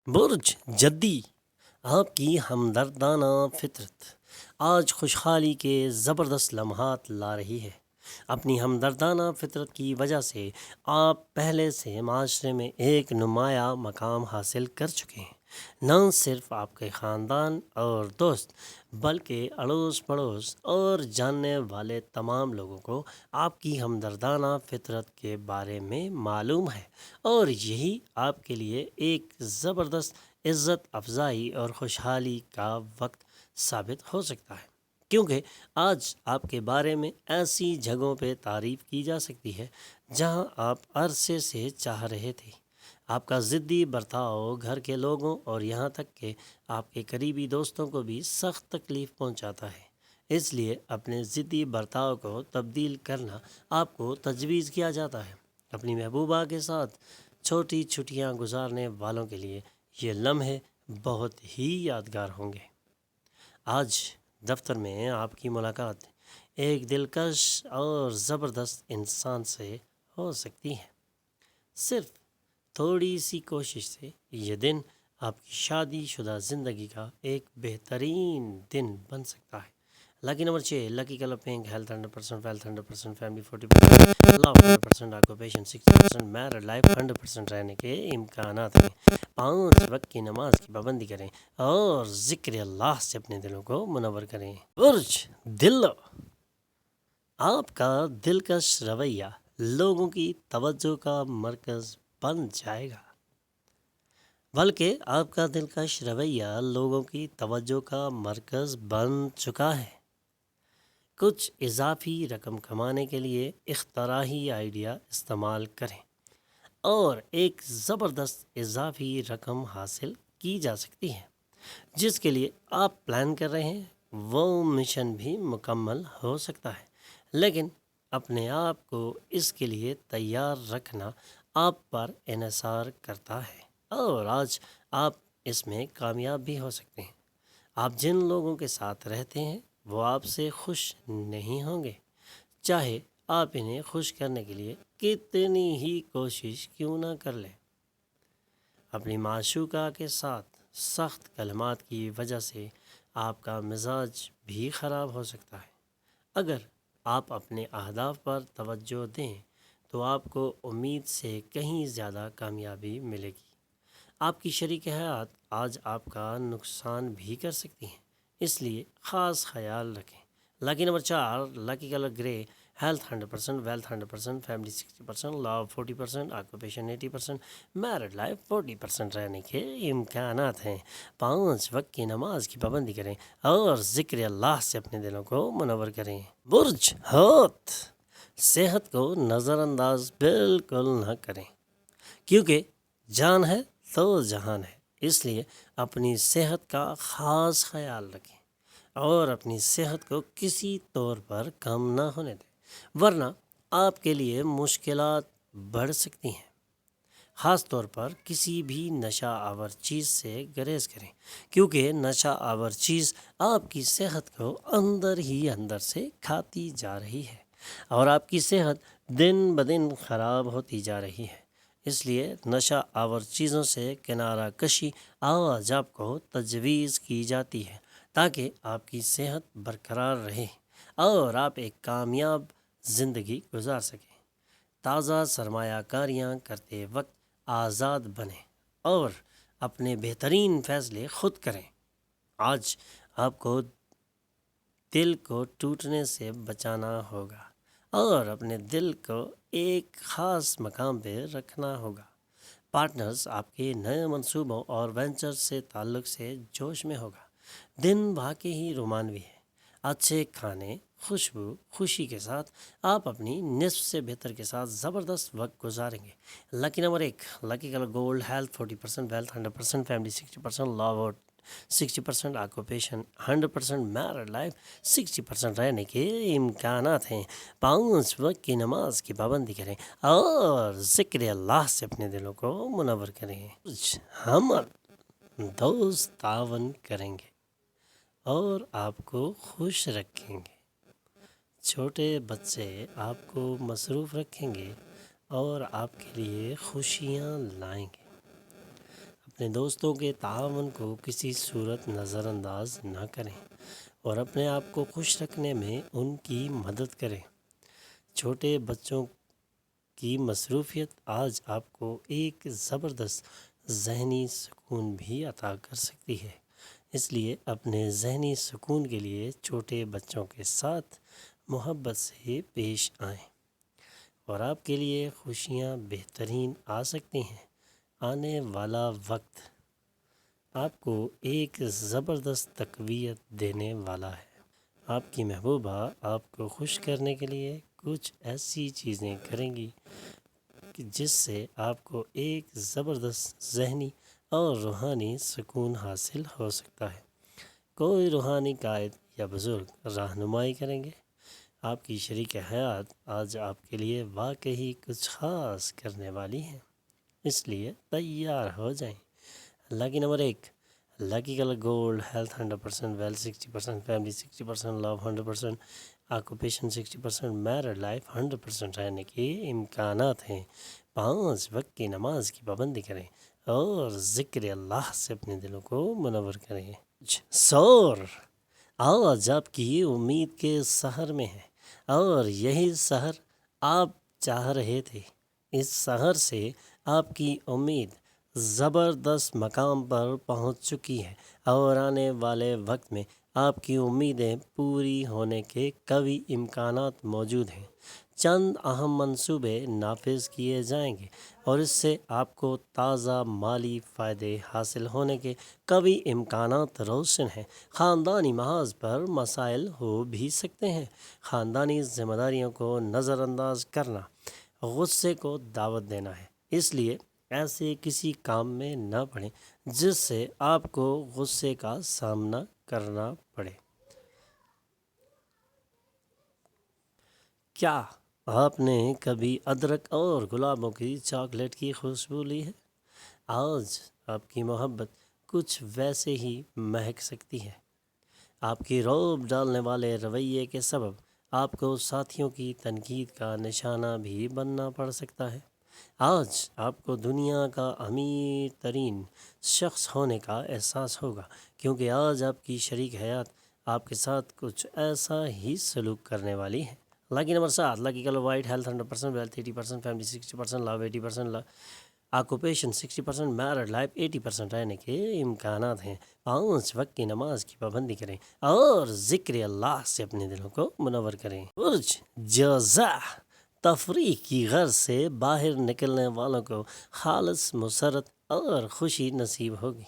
برج جدی، آپ کی ہمدردانہ فطرت آج خوشحالی کے زبردست لمحات لا رہی ہے۔ اپنی ہمدردانہ فطرت کی وجہ سے آپ پہلے سے معاشرے میں ایک نمایاں مقام حاصل کر چکے ہیں۔ نہ صرف آپ کے خاندان اور دوست بلکہ اڑوس پڑوس اور جاننے والے تمام لوگوں کو آپ کی ہمدردانہ فطرت کے بارے میں معلوم ہے، اور یہی آپ کے لیے ایک زبردست عزت افزائی اور خوشحالی کا وقت ثابت ہو سکتا ہے، کیونکہ آج آپ کے بارے میں ایسی جگہوں پہ تعریف کی جا سکتی ہے جہاں آپ عرصے سے چاہ رہے تھے۔ آپ کا ضدی برتاؤ گھر کے لوگوں اور یہاں تک کہ آپ کے قریبی دوستوں کو بھی سخت تکلیف پہنچاتا ہے۔ اس لیے اپنے ضدی برتاؤ کو تبدیل کرنا آپ کو تجویز کیا جاتا ہے۔ اپنی محبوبہ کے ساتھ چھوٹی چھٹیاں گزارنے والوں کے لیے یہ لمحے بہت ہی یادگار ہوں گے۔ آج دفتر میں آپ کی ملاقات ایک دلکش اور زبردست انسان سے ہو سکتی ہے۔ صرف تھوڑی سی کوشش سے یہ دن آپ کی شادی شدہ زندگی کا ایک بہترین دن بن سکتا ہے۔ Lucky number 6، lucky colour pink, health 100%، wealth 100%، family 40%، love 100%، occupation 60%، married life 100% رہنے کے امکانات ہیں۔ 5 وقت کی نماز کی پابندی کریں اور ذکر اللہ سے اپنے دلوں کو منور کریں۔ برج دل، آپ کا دلکش رویہ لوگوں کی توجہ کا مرکز بن جائے گا، بلکہ آپ کا دلکش رویہ لوگوں کی توجہ کا مرکز بن چکا ہے۔ کچھ اضافی رقم کمانے کے لیے اختراعی آئیڈیا استعمال کریں اور ایک زبردست اضافی رقم حاصل کی جا سکتی ہے۔ جس کے لیے آپ پلان کر رہے ہیں وہ مشن بھی مکمل ہو سکتا ہے، لیکن اپنے آپ کو اس کے لیے تیار رکھنا آپ پر انحصار کرتا ہے، اور آج آپ اس میں کامیاب بھی ہو سکتے ہیں۔ آپ جن لوگوں کے ساتھ رہتے ہیں وہ آپ سے خوش نہیں ہوں گے، چاہے آپ انہیں خوش کرنے کے لیے کتنی ہی کوشش کیوں نہ کر لیں۔ اپنی معشوقہ کے ساتھ سخت کلمات کی وجہ سے آپ کا مزاج بھی خراب ہو سکتا ہے۔ اگر آپ اپنے اہداف پر توجہ دیں تو آپ کو امید سے کہیں زیادہ کامیابی ملے گی۔ آپ کی شریک حیات آج آپ کا نقصان بھی کر سکتی ہیں، اس لیے خاص خیال رکھیں۔ لکی نمبر 4، لکی کلر گرے، health 100%، wealth 100%، family 60%، love 40%، occupation 80%، married life 40% رہنے کے امکانات ہیں۔ 5 وقت کی نماز کی پابندی کریں اور ذکر اللہ سے اپنے دلوں کو منور کریں۔ برج حوت، صحت کو نظر انداز بالکل نہ کریں، کیونکہ جان ہے تو جہان ہے۔ اس لیے اپنی صحت کا خاص خیال رکھیں اور اپنی صحت کو کسی طور پر کم نہ ہونے دیں، ورنہ آپ کے لیے مشکلات بڑھ سکتی ہیں۔ خاص طور پر کسی بھی نشہ آور چیز سے گریز کریں، کیونکہ نشہ آور چیز آپ کی صحت کو اندر ہی اندر سے کھاتی جا رہی ہے، اور آپ کی صحت دن بدن خراب ہوتی جا رہی ہے۔ اس لیے نشہ آور چیزوں سے کنارہ کشی آج آپ کو تجویز کی جاتی ہے، تاکہ آپ کی صحت برقرار رہے اور آپ ایک کامیاب زندگی گزار سکیں۔ تازہ سرمایہ کاریاں کرتے وقت آزاد بنیں اور اپنے بہترین فیصلے خود کریں۔ آج آپ کو دل کو ٹوٹنے سے بچانا ہوگا اور اپنے دل کو ایک خاص مقام پہ رکھنا ہوگا۔ پارٹنرز آپ کے نئے منصوبوں اور وینچر سے تعلق سے جوش میں ہوگا۔ دن واقعی ہی رومانوی ہے۔ اچھے کھانے، خوشبو، خوشی کے ساتھ آپ اپنی نصف سے بہتر کے ساتھ زبردست وقت گزاریں گے۔ Lucky number 1، lucky colour gold, health 40%، wealth 100%، family 60%، love 60%، occupation 100%، married life 60% رہنے کے امکانات ہیں۔ 5 وقت کی نماز کی پابندی کریں اور ذکر اللہ سے اپنے دلوں کو منور کریں۔ ہم دوست تعاون کریں گے اور آپ کو خوش رکھیں گے۔ چھوٹے بچے آپ کو مصروف رکھیں گے اور آپ کے لیے خوشیاں لائیں گے۔ اپنے دوستوں کے تعاون کو کسی صورت نظر انداز نہ کریں اور اپنے آپ کو خوش رکھنے میں ان کی مدد کریں۔ چھوٹے بچوں کی مصروفیت آج آپ کو ایک زبردست ذہنی سکون بھی عطا کر سکتی ہے، اس لیے اپنے ذہنی سکون کے لیے چھوٹے بچوں کے ساتھ محبت سے پیش آئیں اور آپ کے لیے خوشیاں بہترین آ سکتی ہیں۔ آنے والا وقت آپ کو ایک زبردست تقویت دینے والا ہے۔ آپ کی محبوبہ آپ کو خوش کرنے کے لیے کچھ ایسی چیزیں کریں گی جس سے آپ کو ایک زبردست ذہنی اور روحانی سکون حاصل ہو سکتا ہے۔ کوئی روحانی قائد یا بزرگ رہنمائی کریں گے۔ آپ کی شریک حیات آج آپ کے لیے واقعی کچھ خاص کرنے والی ہیں، اس لیے تیار ہو جائیں۔ Lucky number 1، lucky colour gold, health 100%، wealth 60%، family 60%، love 100%، occupation 60%، married life 100% رہنے کے امکانات ہیں۔ 5 وقت کی نماز کی پابندی کریں اور ذکر اللہ سے اپنے دلوں کو منور کریں۔ سور آج آپ کی امید کے سحر میں ہے اور یہی سحر آپ چاہ رہے تھے۔ اس سحر سے آپ کی امید زبردست مقام پر پہنچ چکی ہے اور آنے والے وقت میں آپ کی امیدیں پوری ہونے کے قوی امکانات موجود ہیں۔ چند اہم منصوبے نافذ کیے جائیں گے اور اس سے آپ کو تازہ مالی فائدے حاصل ہونے کے قوی امکانات روشن ہیں۔ خاندانی محاذ پر مسائل ہو بھی سکتے ہیں۔ خاندانی ذمہ داریوں کو نظر انداز کرنا غصے کو دعوت دینا ہے، اس لیے ایسے کسی کام میں نہ پڑیں جس سے آپ کو غصے کا سامنا کرنا پڑے۔ کیا آپ نے کبھی ادرک اور گلابوں کی چاکلیٹ کی خوشبو لی ہے؟ آج آپ کی محبت کچھ ویسے ہی مہک سکتی ہے۔ آپ کی رعب ڈالنے والے رویے کے سبب آپ کو ساتھیوں کی تنقید کا نشانہ بھی بننا پڑ سکتا ہے۔ آج آپ کو دنیا کا امیر ترین شخص ہونے کا احساس ہوگا، کیونکہ آج آپ کی شریک حیات آپ کے ساتھ کچھ ایسا ہی سلوک کرنے والی ہے۔ Lucky number 7، lucky colour white, health 100%، wealth 80%، family 60%، love 80%، occupation 60%، married life 80% رہنے کے امکانات ہیں۔ 5 وقت کی نماز کی پابندی کریں اور ذکر اللہ سے اپنے دلوں کو منور کریں۔ برج جوزا تفریح کی غرض سے باہر نکلنے والوں کو خالص مسرت اور خوشی نصیب ہوگی،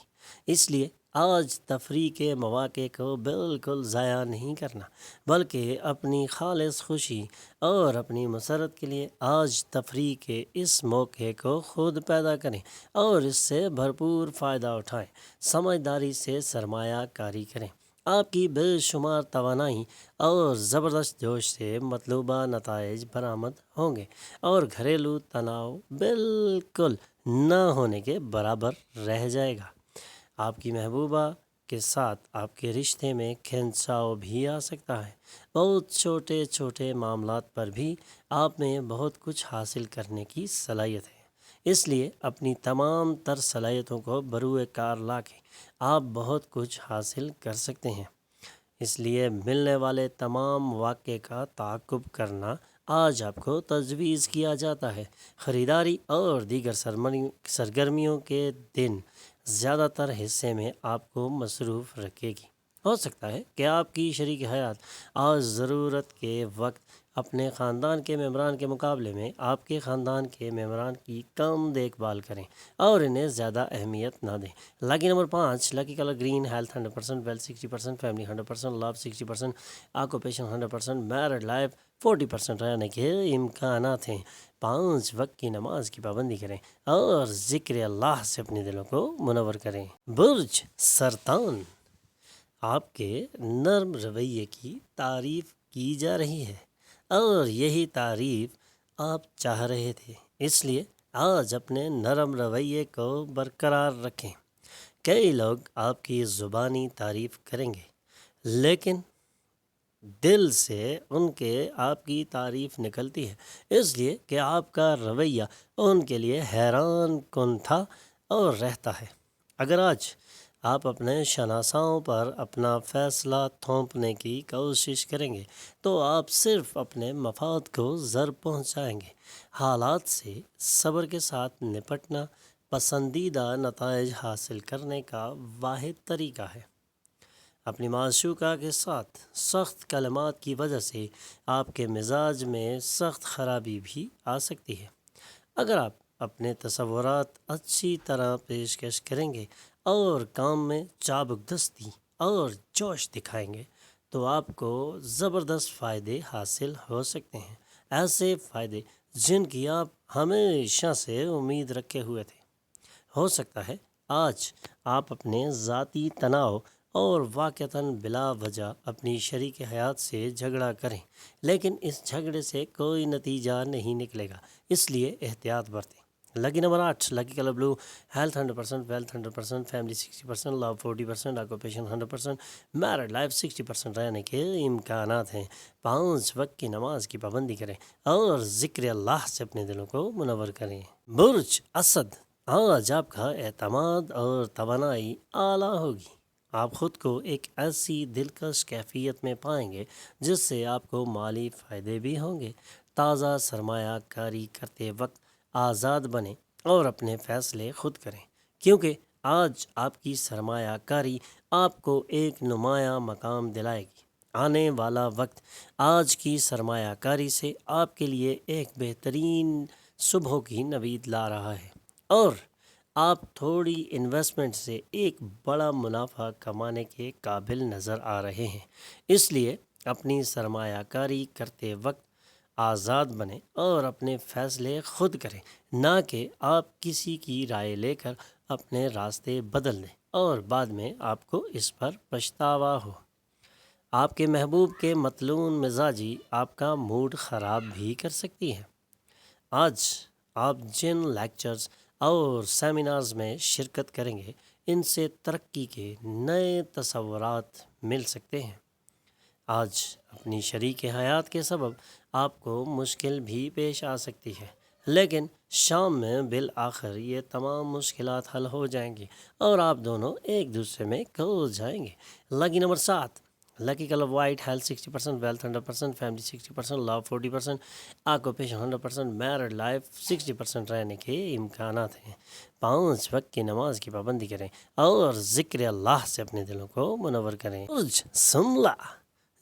اس لیے آج تفریح کے مواقع کو بالکل ضائع نہیں کرنا، بلکہ اپنی خالص خوشی اور اپنی مسرت کے لیے آج تفریح کے اس موقع کو خود پیدا کریں اور اس سے بھرپور فائدہ اٹھائیں۔ سمجھداری سے سرمایہ کاری کریں۔ آپ کی بے شمار توانائی اور زبردست جوش سے مطلوبہ نتائج برآمد ہوں گے اور گھریلو تناؤ بالکل نہ ہونے کے برابر رہ جائے گا۔ آپ کی محبوبہ کے ساتھ آپ کے رشتے میں کھنچاؤ بھی آ سکتا ہے۔ بہت چھوٹے چھوٹے معاملات پر بھی آپ میں بہت کچھ حاصل کرنے کی صلاحیت ہے، اس لیے اپنی تمام تر صلاحیتوں کو بروئے کار لا کے آپ بہت کچھ حاصل کر سکتے ہیں۔ اس لیے ملنے والے تمام مواقع کا تعاقب کرنا آج آپ کو تجویز کیا جاتا ہے۔ خریداری اور دیگر سرگرمیوں کے دن زیادہ تر حصے میں آپ کو مصروف رکھے گی۔ ہو سکتا ہے کہ آپ کی شریک حیات آج ضرورت کے وقت اپنے خاندان کے ممبران کے مقابلے میں آپ کے خاندان کے ممبران کی کم دیکھ بھال کریں اور انہیں زیادہ اہمیت نہ دیں۔ Lucky number 5، lucky colour green, health 100%، wealth 60%، family 100%، love 60%، occupation 100%، married life 40% رہنے کے امکانات ہیں۔ 5 وقت کی نماز کی پابندی کریں اور ذکر اللہ سے اپنے دلوں کو منور کریں۔ برج سرطان آپ کے نرم رویے کی تعریف کی جا رہی ہے اور یہی تعریف آپ چاہ رہے تھے، اس لیے آج اپنے نرم رویے کو برقرار رکھیں۔ کئی لوگ آپ کی زبانی تعریف کریں گے، لیکن دل سے ان کے آپ کی تعریف نکلتی ہے، اس لیے کہ آپ کا رویہ ان کے لیے حیران کن تھا اور رہتا ہے۔ اگر آج آپ اپنے شناساؤں پر اپنا فیصلہ تھوپنے کی کوشش کریں گے تو آپ صرف اپنے مفاد کو ضرر پہنچائیں گے۔ حالات سے صبر کے ساتھ نپٹنا پسندیدہ نتائج حاصل کرنے کا واحد طریقہ ہے۔ اپنی معشوقہ کے ساتھ سخت کلمات کی وجہ سے آپ کے مزاج میں سخت خرابی بھی آ سکتی ہے۔ اگر آپ اپنے تصورات اچھی طرح پیشکش کریں گے اور کام میں چابک دستی اور جوش دکھائیں گے تو آپ کو زبردست فائدے حاصل ہو سکتے ہیں، ایسے فائدے جن کی آپ ہمیشہ سے امید رکھے ہوئے تھے۔ ہو سکتا ہے آج آپ اپنے ذاتی تناؤ اور واقعتاً بلا وجہ اپنی شریک حیات سے جھگڑا کریں، لیکن اس جھگڑے سے کوئی نتیجہ نہیں نکلے گا، اس لیے احتیاط برتیں۔ لکی نمبر 8، لکی colour blue, health 100%، wealth 100%، family 60%، love 40%، occupation 100%، married life 60% رہنے کے امکانات ہیں۔ 5 وقت کی نماز کی پابندی کریں اور ذکر اللہ سے اپنے دلوں کو منور کریں۔ برج اسد، آج آپ کا اعتماد اور توانائی اعلیٰ ہوگی۔ آپ خود کو ایک ایسی دلکش کیفیت میں پائیں گے جس سے آپ کو مالی فائدے بھی ہوں گے۔ تازہ سرمایہ کاری کرتے وقت آزاد بنیں اور اپنے فیصلے خود کریں، کیونکہ آج آپ کی سرمایہ کاری آپ کو ایک نمایاں مقام دلائے گی۔ آنے والا وقت آج کی سرمایہ کاری سے آپ کے لیے ایک بہترین صبح کی نوید لا رہا ہے اور آپ تھوڑی انویسٹمنٹ سے ایک بڑا منافع کمانے کے قابل نظر آ رہے ہیں۔ اس لیے اپنی سرمایہ کاری کرتے وقت آزاد بنیں اور اپنے فیصلے خود کریں، نہ کہ آپ کسی کی رائے لے کر اپنے راستے بدل دیں اور بعد میں آپ کو اس پر پچھتاوا ہو۔ آپ کے محبوب کے مطلون مزاجی آپ کا موڈ خراب بھی کر سکتی ہے۔ آج آپ جن لیکچرز اور سیمینارز میں شرکت کریں گے ان سے ترقی کے نئے تصورات مل سکتے ہیں۔ آج اپنی شریک حیات کے سبب آپ کو مشکل بھی پیش آ سکتی ہے، لیکن شام میں بالآخر یہ تمام مشکلات حل ہو جائیں گی اور آپ دونوں ایک دوسرے میں کھو جائیں گے۔ Lucky number 7، lucky colour white, health 60%، wealth 100%، family 60%، love 40%، occupation 100%، married life 60% رہنے کے امکانات ہیں۔ 5 وقت کی نماز کی پابندی کریں اور ذکر اللہ سے اپنے دلوں کو منور کریں۔ برج سملا،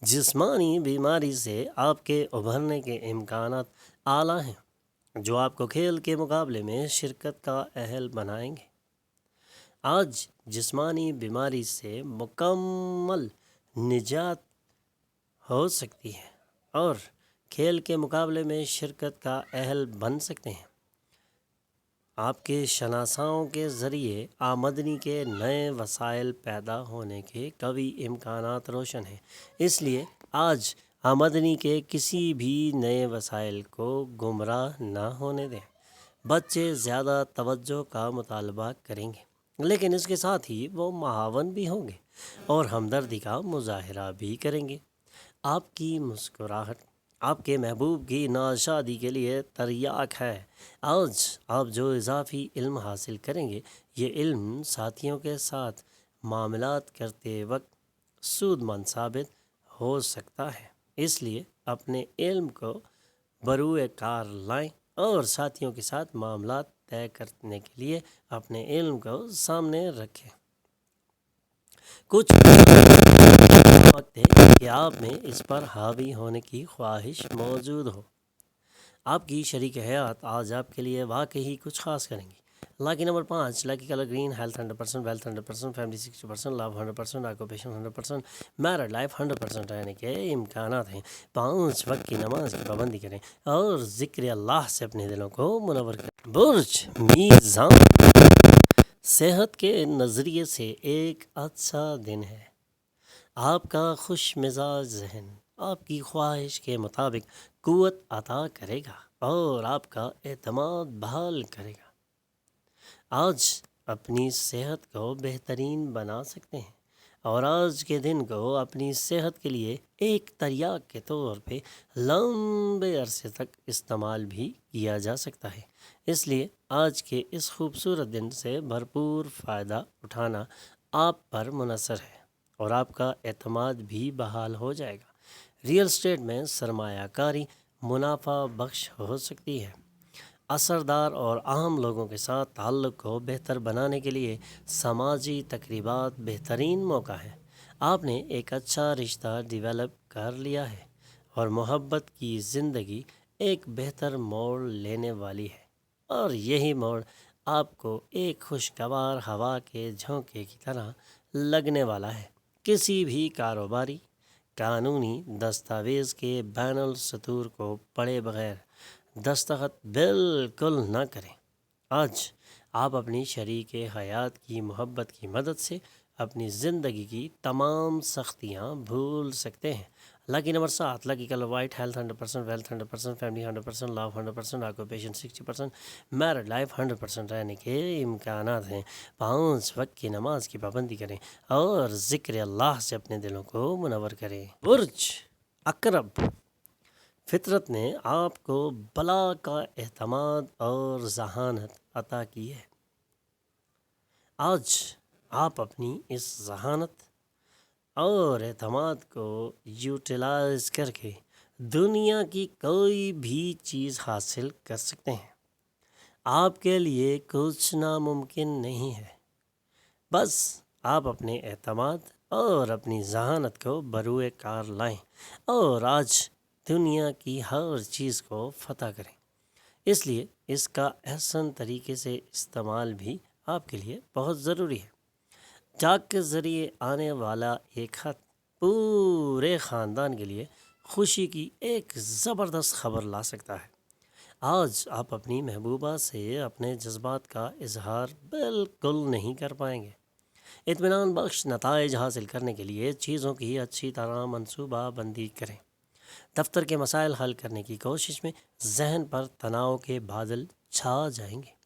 جسمانی بیماری سے آپ کے ابھرنے کے امکانات اعلیٰ ہیں، جو آپ کو کھیل کے مقابلے میں شرکت کا اہل بنائیں گے۔ آج جسمانی بیماری سے مکمل نجات ہو سکتی ہے اور کھیل کے مقابلے میں شرکت کا اہل بن سکتے ہیں۔ آپ کے شناساؤں کے ذریعے آمدنی کے نئے وسائل پیدا ہونے کے قوی امکانات روشن ہیں، اس لیے آج آمدنی کے کسی بھی نئے وسائل کو گمراہ نہ ہونے دیں۔ بچے زیادہ توجہ کا مطالبہ کریں گے، لیکن اس کے ساتھ ہی وہ معاون بھی ہوں گے اور ہمدردی کا مظاہرہ بھی کریں گے۔ آپ کی مسکراہٹ آپ کے محبوب کی ناشادی کے لیے تریاک ہے۔ آج آپ جو اضافی علم حاصل کریں گے یہ علم ساتھیوں کے ساتھ معاملات کرتے وقت سود مند ثابت ہو سکتا ہے، اس لیے اپنے علم کو بروئے کار لائیں اور ساتھیوں کے ساتھ معاملات طے کرنے کے لیے اپنے علم کو سامنے رکھیں۔ کچھ وقت ہے کہ آپ میں اس پر حاوی ہونے کی خواہش موجود ہو۔ آپ کی شریک حیات آج آپ کے لیے واقعی کچھ خاص کریں گی۔ Lucky number 5، lucky colour green, health 100%، wealth 100%، family 60%، love 100%، occupation 100%، married life 100% رہنے کے امکانات ہیں۔ 5 وقت کی نماز کی پابندی کریں اور ذکر اللہ سے اپنے دلوں کو منور کریں۔ برج میزان، صحت کے نظریے سے ایک اچھا دن ہے۔ آپ کا خوش مزاج ذہن آپ کی خواہش کے مطابق قوت عطا کرے گا اور آپ کا اعتماد بحال کرے گا۔ آج اپنی صحت کو بہترین بنا سکتے ہیں۔ اور آج کے دن کو اپنی صحت کے لیے ایک تریاک کے طور پہ لمبے عرصے تک استعمال بھی کیا جا سکتا ہے۔ اس لیے آج کے اس خوبصورت دن سے بھرپور فائدہ اٹھانا آپ پر منحصر ہے اور آپ کا اعتماد بھی بحال ہو جائے گا۔ ریئل اسٹیٹ میں سرمایہ کاری منافع بخش ہو سکتی ہے۔ اثردار اور عام لوگوں کے ساتھ تعلق کو بہتر بنانے کے لیے سماجی تقریبات بہترین موقع ہے۔ آپ نے ایک اچھا رشتہ ڈیولپ کر لیا ہے اور محبت کی زندگی ایک بہتر موڑ لینے والی ہے، اور یہی موڑ آپ کو ایک خوشگوار ہوا کے جھونکے کی طرح لگنے والا ہے۔ کسی بھی کاروباری قانونی دستاویز کے بین السطور کو پڑھے بغیر دستخط بالکل نہ کریں۔ آج آپ اپنی شریک حیات کی محبت کی مدد سے اپنی زندگی کی تمام سختیاں بھول سکتے ہیں۔ Lucky number 7، lucky colour white, health 100%، wealth 100%، family 100%، love 100%، occupation 60%، married life 100% رہنے کے امکانات ہیں۔ 5 وقت کی نماز کی پابندی کریں اور ذکر اللہ سے اپنے دلوں کو منور کریں۔ برج عقرب، فطرت نے آپ کو بلا کا اعتماد اور ذہانت عطا کی ہے۔ آج آپ اپنی اس ذہانت اور اعتماد کو یوٹیلائز کر کے دنیا کی کوئی بھی چیز حاصل کر سکتے ہیں۔ آپ کے لیے کچھ ناممکن نہیں ہے، بس آپ اپنے اعتماد اور اپنی ذہانت کو بروئے کار لائیں اور آج دنیا کی ہر چیز کو فتح کریں۔ اس لیے اس کا احسن طریقے سے استعمال بھی آپ کے لیے بہت ضروری ہے۔ ڈاک کے ذریعے آنے والا ایک خط پورے خاندان کے لیے خوشی کی ایک زبردست خبر لا سکتا ہے۔ آج آپ اپنی محبوبہ سے اپنے جذبات کا اظہار بالکل نہیں کر پائیں گے۔ اطمینان بخش نتائج حاصل کرنے کے لیے چیزوں کی اچھی طرح منصوبہ بندی کریں۔ دفتر کے مسائل حل کرنے کی کوشش میں ذہن پر تناؤ کے بادل چھا جائیں گے۔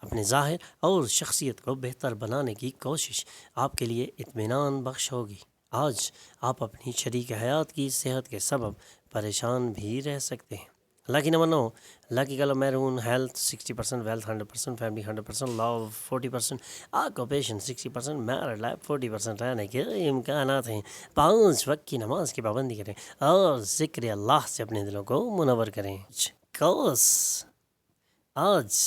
اپنے ظاہر اور شخصیت کو بہتر بنانے کی کوشش آپ کے لیے اطمینان بخش ہوگی۔ آج آپ اپنی شریک حیات کی صحت کے سبب پریشان بھی رہ سکتے ہیں۔ Lucky number 9، lucky colour maroon, health 60%، wealth 100%، family 100%، love 40%، occupation 60%، married life 40% رہنے کے امکانات ہیں۔ 5 وقت کی نماز کی پابندی کریں اور ذکر اللہ سے اپنے دلوں کو منور کریں۔ قوس، آج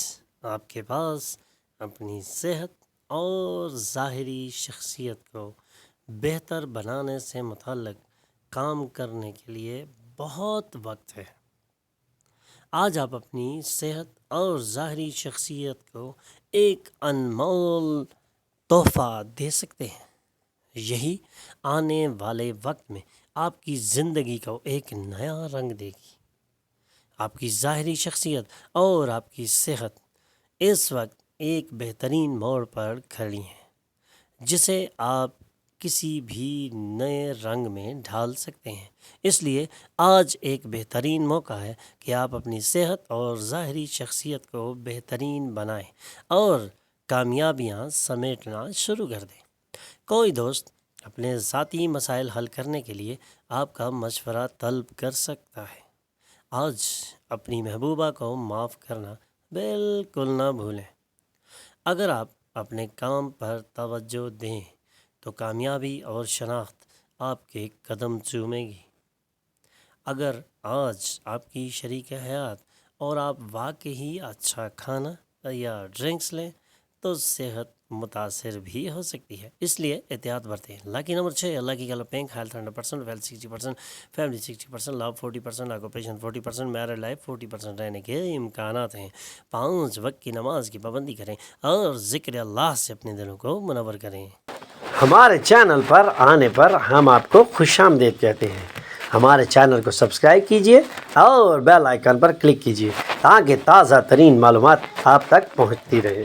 آپ کے پاس اپنی صحت اور ظاہری شخصیت کو بہتر بنانے سے متعلق کام کرنے کے لیے بہت وقت ہے۔ آج آپ اپنی صحت اور ظاہری شخصیت کو ایک انمول تحفہ دے سکتے ہیں۔ یہی آنے والے وقت میں آپ کی زندگی کو ایک نیا رنگ دے گی۔ آپ کی ظاہری شخصیت اور آپ کی صحت اس وقت ایک بہترین موڑ پر کھڑی ہیں، جسے آپ کسی بھی نئے رنگ میں ڈھال سکتے ہیں۔ اس لیے آج ایک بہترین موقع ہے کہ آپ اپنی صحت اور ظاہری شخصیت کو بہترین بنائیں اور کامیابیاں سمیٹنا شروع کر دیں۔ کوئی دوست اپنے ذاتی مسائل حل کرنے کے لیے آپ کا مشورہ طلب کر سکتا ہے۔ آج اپنی محبوبہ کو معاف کرنا بالکل نہ بھولیں۔ اگر آپ اپنے کام پر توجہ دیں تو کامیابی اور شناخت آپ کے قدم چومے گی۔ اگر آج آپ کی شریک حیات اور آپ واقعی اچھا کھانا یا ڈرنکس لیں تو صحت متاثر بھی ہو سکتی ہے، اس لیے احتیاط برتیں۔ Lucky number 6، lucky colour pink, health 100%، wealth 60%، family 60%، love 40%، occupation 40%، married life 40% رہنے کے امکانات ہیں۔ 5 وقت کی نماز کی پابندی کریں اور ذکر اللہ سے اپنے دلوں کو منور کریں۔ ہمارے چینل پر آنے پر ہم آپ کو خوش آمدید کہتے ہیں۔ ہمارے چینل کو سبسکرائب کیجئے اور بیل آئیکن پر کلک کیجئے تاکہ تازہ ترین معلومات آپ تک پہنچتی رہے۔